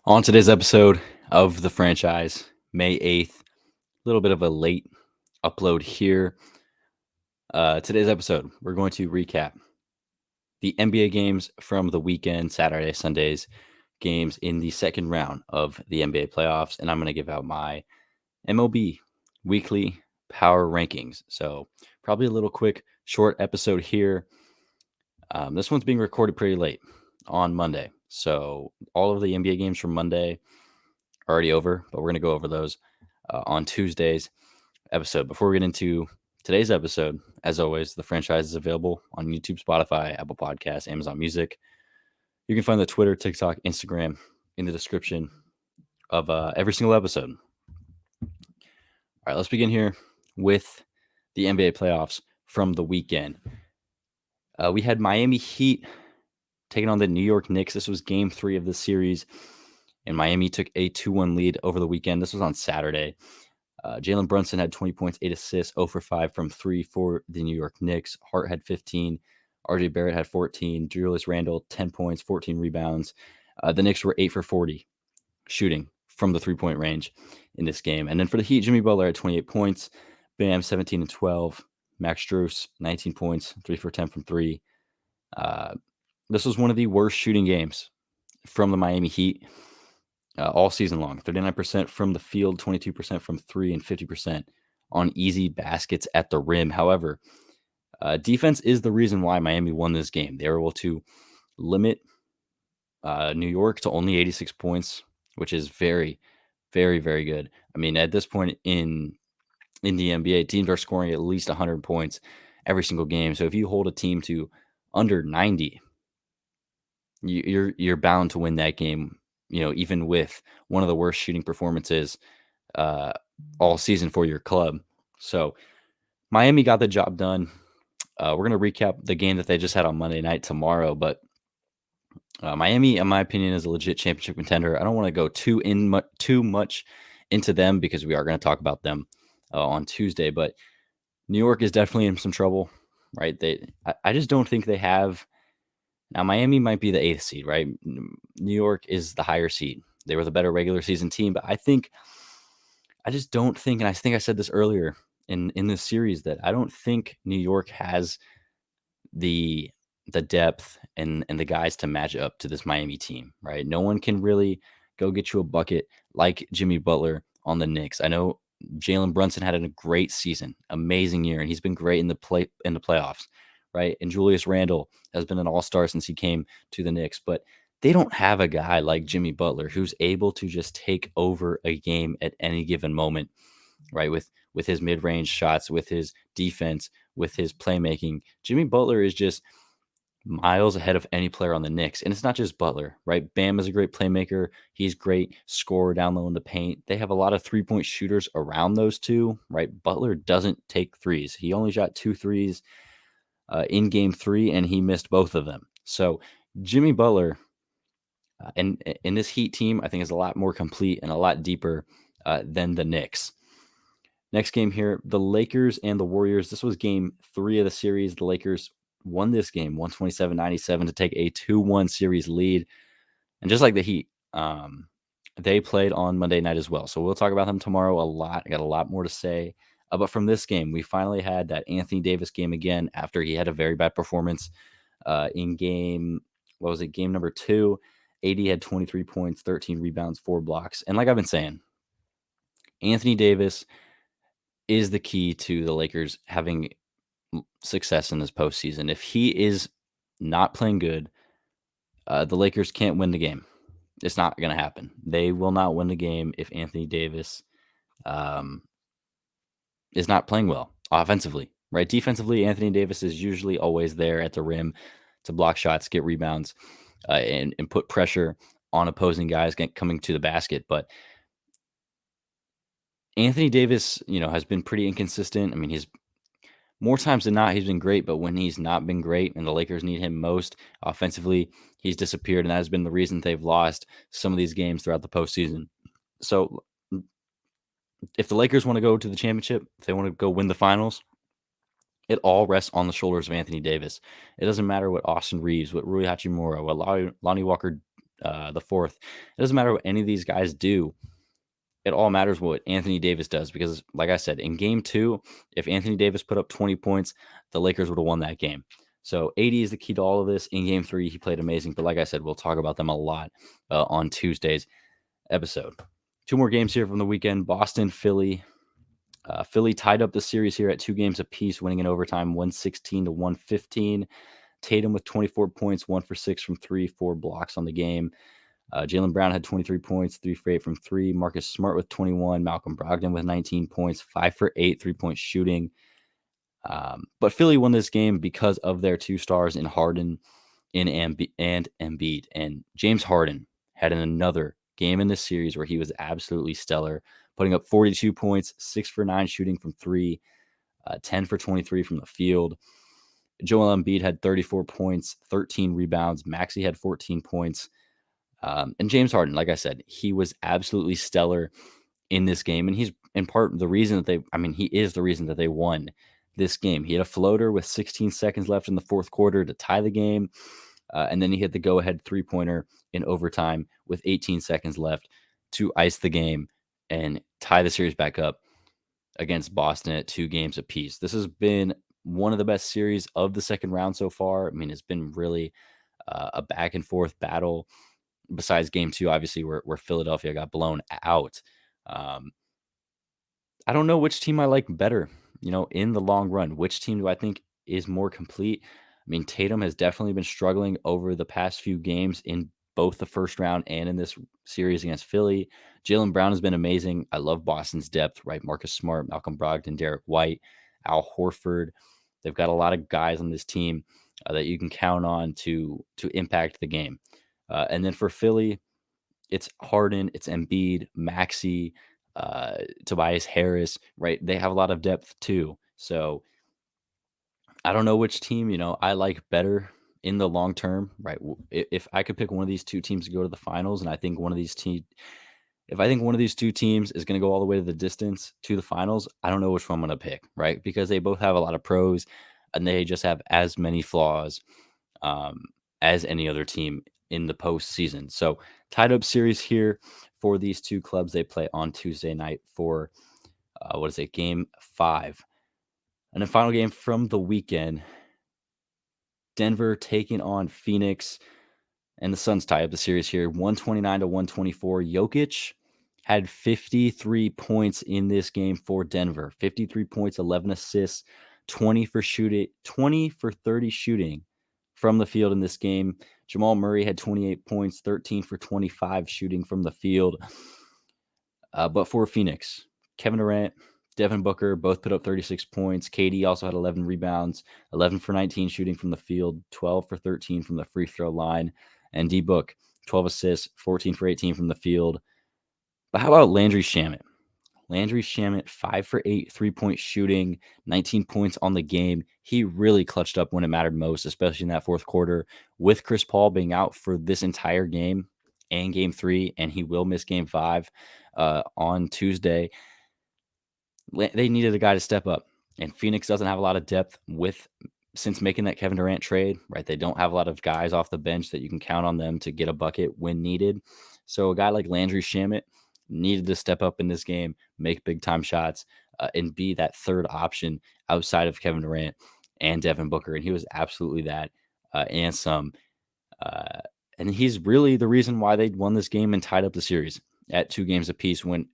On today's episode of the franchise, May 8th, a little bit of a late upload here. Today's episode, we're going to recap the NBA games from the weekend, Saturday, Sunday's games in the second round of the NBA playoffs, and I'm going to give out my MLB weekly power rankings. So, probably a little quick, short episode here. This one's being recorded pretty late on Monday. So, all of the NBA games from Monday are already over, but we're going to go over those on Tuesday's episode. Before we get into today's episode, as always, the franchise is available on YouTube, Spotify, Apple Podcasts, Amazon Music. You can find the Twitter, TikTok, Instagram in the description of every single episode. All right, let's begin here with the NBA playoffs from the weekend. We had Miami Heat taking on the New York Knicks. This was game 3 of the series, and Miami took a 2-1 lead over the weekend. This was on Saturday. Jalen Brunson had 20 points, 8 assists, 0 for 5 from 3 for the New York Knicks. Hart had 15. RJ Barrett had 14. Julius Randle, 10 points, 14 rebounds. The Knicks were 8 for 40 shooting from the three-point range in this game. And then for the Heat, Jimmy Butler had 28 points. Bam, 17 and 12. Max Strus, 19 points, 3 for 10 from 3. This was one of the worst shooting games from the Miami Heat all season long. 39% from the field, 22% from 3, and 50% on easy baskets at the rim. However, defense is the reason why Miami won this game. They were able to limit New York to only 86 points, which is very, very, very good. I mean, at this point in the NBA, teams are scoring at least 100 points every single game. So if you hold a team to under 90, you're bound to win that game. You know, even with one of the worst shooting performances all season for your club. So Miami got the job done. We're going to recap the game that they just had on Monday night tomorrow, but Miami, in my opinion, is a legit championship contender. I don't want to go too much into them because we are going to talk about them on Tuesday, but New York is definitely in some trouble, right? I just don't think they have. Now, Miami might be the 8th seed, right? New York is the higher seed. They were the better regular season team, but I just don't think, and I think I said this earlier in this series, that I don't think New York has the depth and the guys to match up to this Miami team, right? No one can really go get you a bucket like Jimmy Butler on the Knicks. I know Jalen Brunson had a great season, amazing year, and he's been great in the playoffs, right? And Julius Randle has been an all-star since he came to the Knicks, but they don't have a guy like Jimmy Butler who's able to just take over a game at any given moment, right? With his mid-range shots, with his defense, with his playmaking. Jimmy Butler is just miles ahead of any player on the Knicks. And it's not just Butler, right? Bam is a great playmaker. He's great scorer down low in the paint. They have a lot of three-point shooters around those two, right? Butler doesn't take threes. He only shot 2 threes in game 3, and he missed both of them. So Jimmy Butler and in this Heat team, I think is a lot more complete and a lot deeper than the Knicks. Next game here, the Lakers and the Warriors. This was game 3 of the series. The Lakers won this game 127-97 to take a 2-1 series lead. And just like the Heat, they played on Monday night as well. So we'll talk about them tomorrow a lot. I got a lot more to say. But from this game, we finally had that Anthony Davis game again after he had a very bad performance in game number 2. AD had 23 points, 13 rebounds, 4 blocks. And like I've been saying, Anthony Davis is the key to the Lakers having success in this postseason. If he is not playing good, the Lakers can't win the game. It's not going to happen. They will not win the game if Anthony Davis is not playing well offensively, right? Defensively, Anthony Davis is usually always there at the rim to block shots, get rebounds, and put pressure on opposing guys coming to the basket. But Anthony Davis, has been pretty inconsistent. I mean, he's more times than not, he's been great, but when he's not been great and the Lakers need him most offensively, he's disappeared, and that has been the reason they've lost some of these games throughout the postseason. So if the Lakers want to go to the championship, if they want to go win the finals, it all rests on the shoulders of Anthony Davis. It doesn't matter what Austin Reeves, what Rui Hachimura, what Lonnie Walker the fourth. It doesn't matter what any of these guys do. It all matters what Anthony Davis does because, like I said, in game two, if Anthony Davis put up 20 points, the Lakers would have won that game. So 80 is the key to all of this. In game three, he played amazing. But like I said, we'll talk about them a lot on Tuesday's episode. Two more games here from the weekend. Boston, Philly. Philly tied up the series here at 2 games apiece, winning in overtime 116 to 115. Tatum with 24 points, 1 for 6 from 3, 4 blocks on the game. Jaylen Brown had 23 points, 3 for 8 from 3. Marcus Smart with 21. Malcolm Brogdon with 19 points, 5 for 8 3-point shooting. But Philly won this game because of their 2 stars in Harden and Embiid. And James Harden had another game in this series where he was absolutely stellar, putting up 42 points, 6 for 9 shooting from 3, 10 for 23 from the field. Joel Embiid had 34 points, 13 rebounds. Maxey had 14 points. And James Harden, like I said, he was absolutely stellar in this game. And he's in part the reason that he is the reason that they won this game. He had a floater with 16 seconds left in the fourth quarter to tie the game. And then he hit the go-ahead three-pointer in overtime with 18 seconds left to ice the game and tie the series back up against Boston at 2 games apiece. This has been one of the best series of the second round so far. I mean, it's been really a back and forth battle. Besides game 2, obviously, where Philadelphia got blown out. I don't know which team I like better, in the long run. Which team do I think is more complete? I mean, Tatum has definitely been struggling over the past few games in both the first round and in this series against Philly. Jaylen Brown has been amazing. I love Boston's depth, right? Marcus Smart, Malcolm Brogdon, Derek White, Al Horford. They've got a lot of guys on this team that you can count on to impact the game. And then for Philly, it's Harden, it's Embiid, Maxey, Tobias Harris, right? They have a lot of depth too. So I don't know which team, I like better in the long term, right? If I could pick one of these 2 teams to go to the finals, and I think one of these if I think one of these 2 teams is going to go all the way to the distance to the finals, I don't know which one I'm going to pick, right? Because they both have a lot of pros and they just have as many flaws um, as any other team in the postseason. So tied up series here for these 2 clubs. They play on Tuesday night for game 5. And then final game from the weekend, Denver taking on Phoenix, and the Suns tie up the series here, 129 to 124. Jokic had 53 points in this game for Denver. 53 points, 11 assists, 20 for 30 shooting from the field in this game. Jamal Murray had 28 points, 13 for 25 shooting from the field. But for Phoenix, Kevin Durant, Devin Booker both put up 36 points. KD also had 11 rebounds, 11 for 19 shooting from the field, 12 for 13 from the free throw line. And D-Book, 12 assists, 14 for 18 from the field. But how about Landry Shamet? Landry Shamet, 5 for 8 3-point shooting, 19 points on the game. He really clutched up when it mattered most, especially in that fourth quarter, with Chris Paul being out for this entire game and game 3, and he will miss game 5 on Tuesday. They needed a guy to step up, and Phoenix doesn't have a lot of depth since making that Kevin Durant trade, right? They don't have a lot of guys off the bench that you can count on them to get a bucket when needed. So a guy like Landry Shamet needed to step up in this game, make big time shots, and be that third option outside of Kevin Durant and Devin Booker. And he was absolutely that and some. And he's really the reason why they won this game and tied up the series at 2 games apiece when,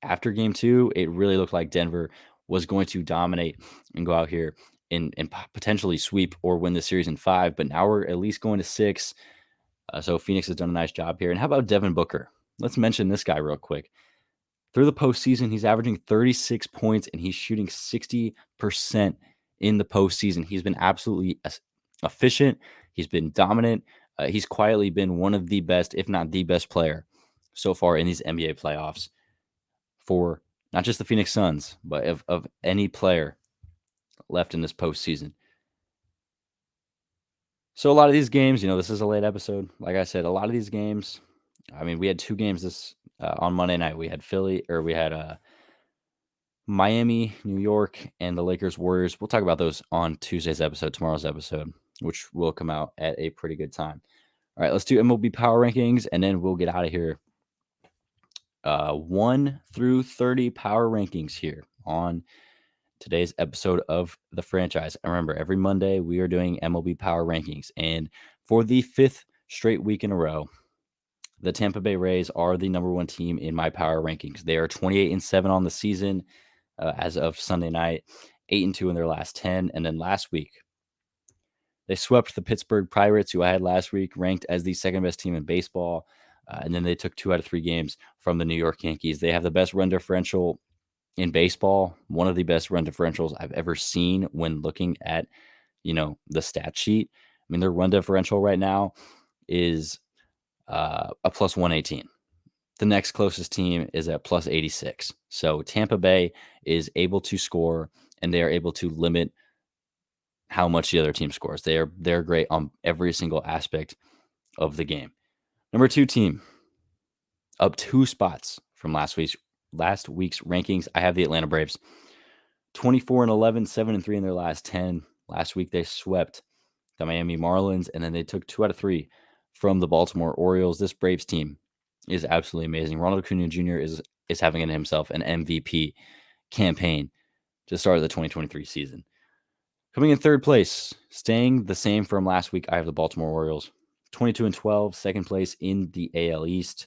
after game 2, it really looked like Denver was going to dominate and go out here and potentially sweep or win the series in 5. But now we're at least going to 6. So Phoenix has done a nice job here. And how about Devin Booker? Let's mention this guy real quick. Through the postseason, he's averaging 36 points and he's shooting 60% in the postseason. He's been absolutely efficient. He's been dominant. He's quietly been one of the best, if not the best player so far in these NBA playoffs for not just the Phoenix Suns, but of any player left in this postseason. So a lot of these games, this is a late episode. Like I said, a lot of these games, we had 2 games this on Monday night. We had Miami, New York, and the Lakers Warriors. We'll talk about those on Tuesday's episode, tomorrow's episode, which will come out at a pretty good time. All right, let's do MLB Power Rankings, and then we'll get out of here. 1 through 30 Power Rankings here on today's episode of the franchise. And remember, every Monday we are doing MLB Power Rankings. And for the 5th straight week in a row, the Tampa Bay Rays are the number 1 team in my power rankings. They are 28-7 on the season as of Sunday night, 8-2 in their last 10. And then last week, they swept the Pittsburgh Pirates, who I had last week, ranked as the second best team in baseball. And then they took 2 out of 3 games from the New York Yankees. They have the best run differential in baseball, one of the best run differentials I've ever seen when looking at, the stat sheet. I mean, their run differential right now is a plus 118. The next closest team is at plus 86. So Tampa Bay is able to score, and they are able to limit how much the other team scores. They're great on every single aspect of the game. Number 2 team, up 2 spots from last week's rankings. I have the Atlanta Braves, 24-11, 7-3 in their last 10. Last week they swept the Miami Marlins, and then they took 2 out of 3 from the Baltimore Orioles. This Braves team is absolutely amazing. Ronald Acuna Jr. is having in himself an MVP campaign to start the 2023 season. Coming in 3rd place, staying the same from last week, I have the Baltimore Orioles, 22-12, 2nd place in the AL East.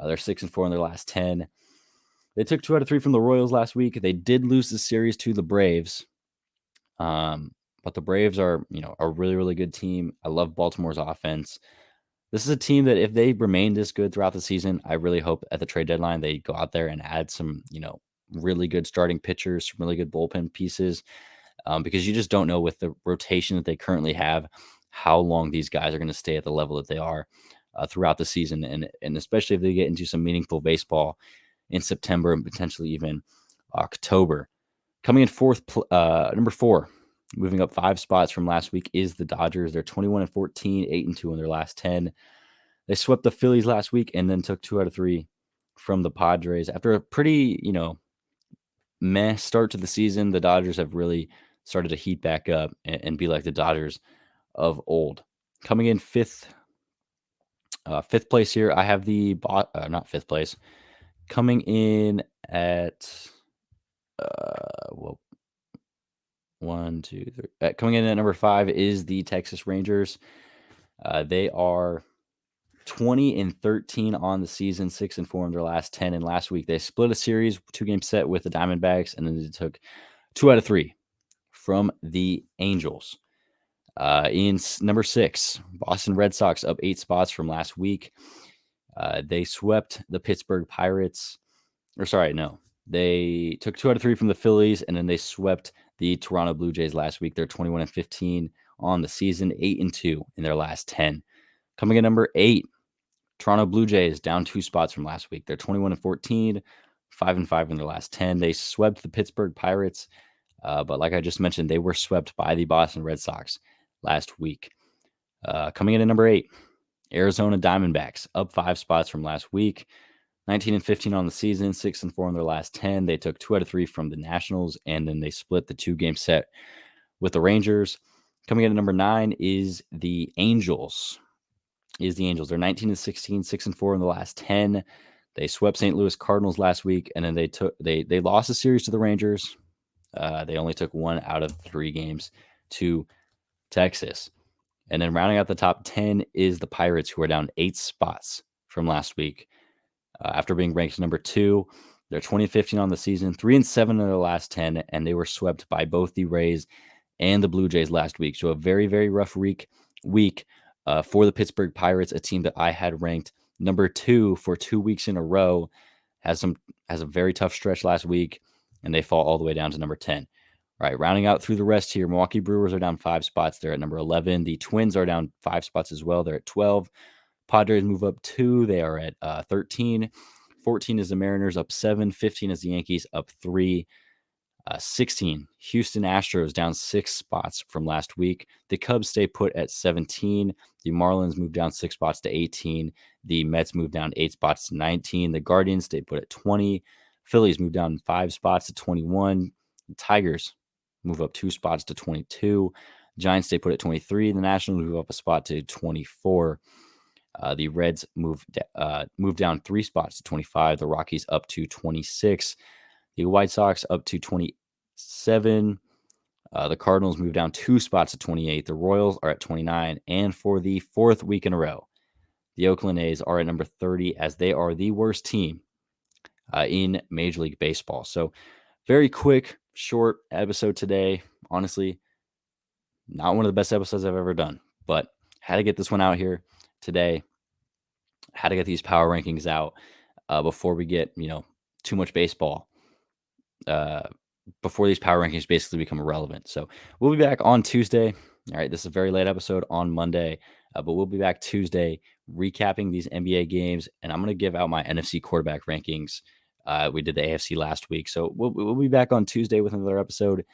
They're 6-4 in their last 10. They took 2 out of 3 from the Royals last week. They did lose the series to the Braves. But the Braves are, a really, really good team. I love Baltimore's offense. This is a team that if they remain this good throughout the season, I really hope at the trade deadline they go out there and add some, really good starting pitchers, some really good bullpen pieces, because you just don't know with the rotation that they currently have how long these guys are going to stay at the level that they are throughout the season, and especially if they get into some meaningful baseball in September and potentially even October. Coming in number 4, moving up 5 spots from last week, is the Dodgers. They're 21-14, 8-2 in their last 10. They swept the Phillies last week and then took 2 out of 3 from the Padres. After a pretty, meh start to the season, the Dodgers have really started to heat back up and be like the Dodgers of old. Coming in 5th place here, I have not 5th place. Coming in at 1, 2, 3. Coming in at number 5 is the Texas Rangers. They are 20-13 on the season, 6-4 in their last 10. And last week they split a series, 2-game set with the Diamondbacks, and then they took 2 out of 3 from the Angels. In number 6, Boston Red Sox, up 8 spots from last week. They swept the Pittsburgh Pirates. They took 2 out of 3 from the Phillies, and then they swept the Toronto Blue Jays last week. They're 21-15 on the season, 8-2 in their last 10. Coming in number 8, Toronto Blue Jays, down 2 spots from last week. They're 21-14, 5-5 in their last 10. They swept the Pittsburgh Pirates, but like I just mentioned, they were swept by the Boston Red Sox last week. Coming in at number 8, Arizona Diamondbacks, up 5 spots from last week. 19-15 on the season, 6-4 in their last 10. They took 2 out of 3 from the Nationals, and then they split the 2-game set with the Rangers. Coming in at number 9 is the Angels. They're 19-16, 6-4 in the last 10. They swept St. Louis Cardinals last week, and then they lost a series to the Rangers. They only took 1 out of 3 games to Texas. And then rounding out the top 10 is the Pirates, who are down 8 spots from last week. After being ranked number 2, they're 20-15 on the season, 3-7 in their last 10, and they were swept by both the Rays and the Blue Jays last week. So a very, very rough week for the Pittsburgh Pirates, a team that I had ranked number 2 for 2 weeks in a row, has a very tough stretch last week, and they fall all the way down to number 10. All right, rounding out through the rest here, Milwaukee Brewers are down 5 spots. They're at number 11. The Twins are down 5 spots as well. They're at 12. Padres move up 2. They are at 13. 14 is the Mariners, up 7. 15 is the Yankees, up 3. 16, Houston Astros, down 6 spots from last week. The Cubs stay put at 17. The Marlins move down 6 spots to 18. The Mets move down 8 spots to 19. The Guardians stay put at 20. Phillies move down 5 spots to 21. The Tigers move up 2 spots to 22. Giants stay put at 23. The Nationals move up a spot to 24. The Reds moved down 3 spots to 25. The Rockies up to 26. The White Sox up to 27. The Cardinals moved down 2 spots to 28. The Royals are at 29. And for the 4th week in a row, the Oakland A's are at number 30 as they are the worst team in Major League Baseball. So very quick, short episode today. Honestly, not one of the best episodes I've ever done, but had to get this one out here today. Had to get these power rankings out before we get, too much baseball. Before these power rankings basically become irrelevant. So we'll be back on Tuesday. All right, this is a very late episode on Monday, but we'll be back Tuesday recapping these NBA games, and I'm going to give out my NFC quarterback rankings. We did the AFC last week, so we'll be back on Tuesday with another episode.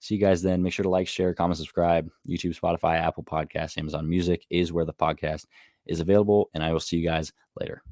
See you guys then. Make sure to like, share, comment, subscribe. YouTube, Spotify, Apple Podcasts, Amazon Music is where the podcast is available, and I will see you guys later.